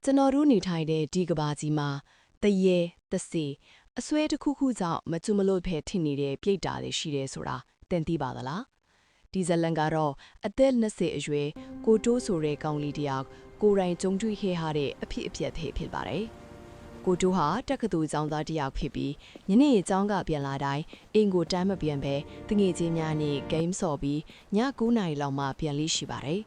ကျွန်တော်တို့နေထိုင်တဲ့ဒီကဘာကြီးမှာတရေတစီအဆွဲတစ်ခုခုကြောင့်မကျွမလို့ဖဲထင်နေတဲ့ပြိတ္တာတွေရှိတယ်ဆိုတာတင်သိပါသလားဒီဇလန်ကတော့အသက်20အရွယ်ကိုတိုးဆိုတဲ့ကောင်လေးတယောက်ကိုရိုင်းကြုံတွေ့ခဲ့ရတဲ့အဖြစ်အပျက်ဖြစ်ပါတယ်ကိုတိုးဟာတက္ကသိုလ်ကျောင်းသားတယောက်ဖြစ်ပြီးညနေကျောင်းကပြန်လာတိုင်းအင်ကိုတမ်းမပြန်ပဲတငယ်ချင်းများနဲ့ဂိမ်းဆော်ပြီးည9နာရီလောက်မှပြန်လိရှိပါတယ်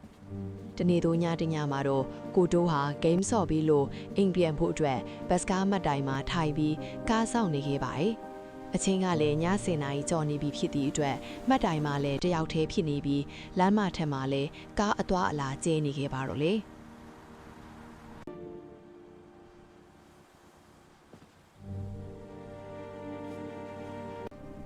တနေ့တော့ညတညမှာတော့ကိုတိုးဟာဂိမ်းဆော့ပြီးလို့အိမ်ပြန်ဖို့အတွက်ဘတ်စကားမှတ်တိုင်မှာထိုင်ပြီးကားဆောင်နေခဲ့ပါတယ်။အချင်းကလည်းည10နာရီကျော်နေပြီဖြစ်သည့်အတွက်မှတ်တိုင်မှာလည်းတယောက်တည်းဖြစ်နေပြီးလမ်းမထက်မှာလည်းကားအသွားအလာကျဲနေခဲ့ပါတော့လေ။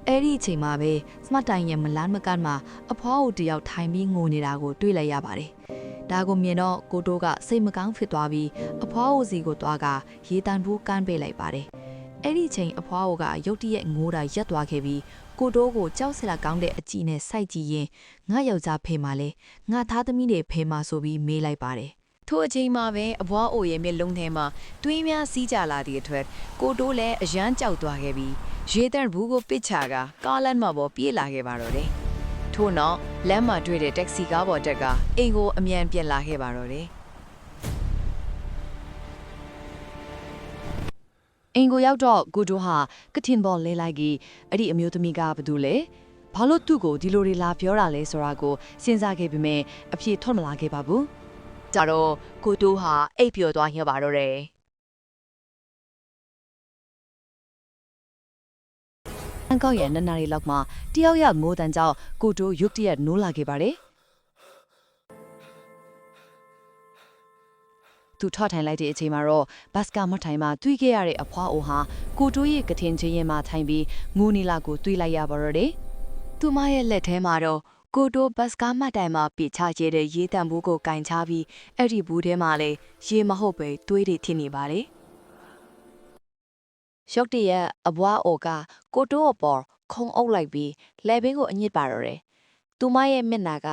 အဲ့ဒီအချိန်မှာပဲစမတ်တိုင်ရဲ့မလန်းမကတ်မှာအဖွားကိုတယောက်ထိုင်ပြီးငိုနေတာကိုတွေ့လိုက်ရပါတယ်။ဒါကိုမြင်တော့ကိုတိုးကစိတ်မကောင်းဖြစ်သွားပြီးအဖွားအိုစီကိုသွားကရေတံဘူးကန်းပေးလိုက်ပါတယ်။အဲ့ဒီချိန်အဖွားအိုကရုတ်တရက်ငိုတာရက်သွားခဲ့ပြီးကိုတိုးကိုကြောက်စရာကောင်းတဲ့အကြည့်နဲ့စိုက်ကြည့်ရင်ငါယောက်ျားဖေးမှလဲငါသားသမီးတွေဖေးမှဆိုပြီးမေးလိုက်ပါတယ်။ထို့အချိန်မှာပဲအဖွားအိုရဲ့မျက်လုံးထဲမှာတွေးများစီးကြလာသည့်အတွက်ကိုတိုးလည်းအယမ်းကြောက်သွားခဲ့ပြီးရေတံဘူးကိုပစ်ချကကားလမ်းမှာပေါ်ပြေးလာခဲ့ပါတော့တယ်။ထို့နောက်လမ်းမှာတွေ့တဲ့တက္ကစီကားပေါ်တက်ကအင်ကိုအမြန်ပြန်လာခဲ့ပါတော့တယ်။အင်ကိုရောက်တော့ကိုတိုးဟာကထင်ပေါ်လဲလိုက်ကြီးအဲ့ဒီအမျိုးသမီးကဘာလို့လဲ။ဘာလို့သူ့ကိုဒီလိုတွေလာပြောတာလဲဆိုတာကိုစဉ်းစားခဲ့ပေမဲ့အဖြေထွက်မလာခဲ့ပါဘူး။ကြတော့ကိုတိုးဟာအိပ်ပျော်သွားရပါတော့တယ်။အန်ကောက်ရဲ့နနာရီလောက်မှာတယောက်ငိုတန်ကြောင့်ကိုတိုးရုတ်တရက်နိုးလာခဲ့ပါတယ်။သူထော့ထိုင်လိုက်တဲ့အချိန်မှာတော့ဘတ်စကာမထိုင်မှာတွေးခဲ့ရတဲ့အဖွားအိုဟာကိုတိုးရဲ့ကထင်ချင်းရင်မှာထိုင်ပြီးငိုနေလာကိုတွေးလိုက်ရပါတော့တယ်။သူမရဲ့လက်ထဲမှာတော့ကိုတိုးဘတ်စကာမတိုင်မှာပြချရဲတဲ့ရေတံဘူးကိုကင်ချပြီးအဲ့ဒီဘူးထဲမှာလည်းရေမဟုတ်ပဲတွေးတွေထင်နေပါလေ။ရုတ်တရက်အဘွားအိုကကိုတိုးအပေါ်ခုံအုပ်လိုက်ပြီးလဲဘင်းကိုအညစ်ပါတော့တယ်။သူမရဲ့မျက်နှာက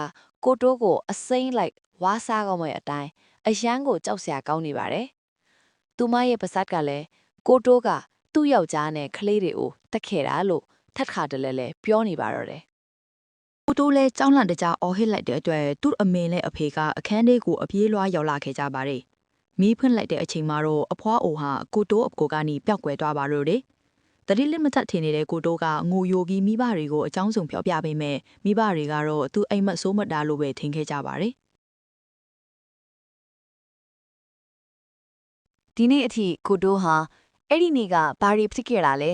ကိုတိုးကိုအစိမ့်လိုက်ဝါးစားကောင်းမဲ့အတိုင်းအရန်ကိုကြောက်စရာကောင်းနေပါတယ်။သူမရဲ့ပါဇက်ကလည်းကိုတိုးကသူ့ယောက်ျားနဲ့ကလေးတွေကိုတက်ခဲ့တာလို့ထပ်ခါတလဲလဲပြောနေပါတော့တယ်။ကိုတိုးလည်းကြောင်းလန့်တကြားအော်ဟစ်လိုက်တဲ့အတွက်သူ့အမေနဲ့အဖေကအခန်းထဲကိုအပြေးလွှားရောက်လာခဲ့ကြပါတယ်။မီးဖွင့်လိုက်တဲ့အချိန်မှာတော့အဖွားအိုဟာကိုတိုးအကိုကနေပျောက်ကွယ်သွားပါတော့တယ်။တတိလက်မထထင်နေတဲ့ကိုတိုးကငိုယိုပြီးမိဘတွေကိုအကြောင်းစုံပြောပြပေးမယ်မိဘတွေကတော့သူ့အိမ်မက်ဆိုးမတာလို့ပဲထင်ခဲ့ကြပါတယ်။ဒီနေ့အထိကိုတိုးဟာအဲ့ဒီနေ့ကဘာတွေဖြစ်ခဲ့တာလဲ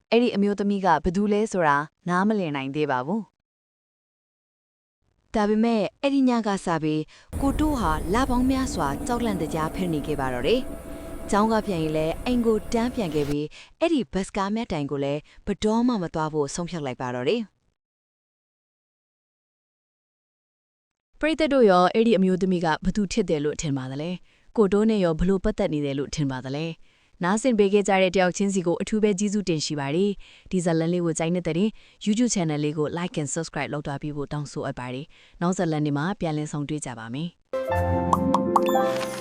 အဲ့ဒီအမျိုးသမီးကဘယ်သူလဲဆိုတာနားမလည်နိုင်သေးပါဘူးဒါပေမဲ့အဲ့ဒီညကစပြီးကိုတိုးဟာလာပေါင်းများစွာကြောက်လန့်တကြားဖိနေခဲ့ပါတော့တယ်။ကျောင်းကပြန်ရင်လည်းအိမ်ကိုတန်းပြန်ခဲ့ပြီးအဲ့ဒီဘတ်စကားမဲ့တိုင်ကိုလည်းဘတော်မှမသွားဖို့ဆုံးဖြတ်လိုက်ပါတော့တယ်။ပရိသတ်တို့ရောအဲ့ဒီအမျိုးသမီးကဘသူထစ်တယ်လို့ထင်ပါသလဲ။ကိုတိုးနဲ့ရောဘလို့ပတ်သက်နေတယ်လို့ထင်ပါသလဲ။နားဆင်ပေးခဲ့ကြတဲ့တယောက်ချင်းစီကိုအထူးပဲကျေးဇူးတင်ရှိပါတယ်။ဒီဇာတ်လမ်းလေးကိုကြိုက်နေတဲ့ YouTube Channel လေးကို Like and Subscribe လုပ်သွားပြီးဖို့တောင်းဆိုအပ်ပါတယ်။နောက်ဇာတ်လမ်းတွေမှာပြန်လည်ဆောင်တွေ့ကြပါမယ်။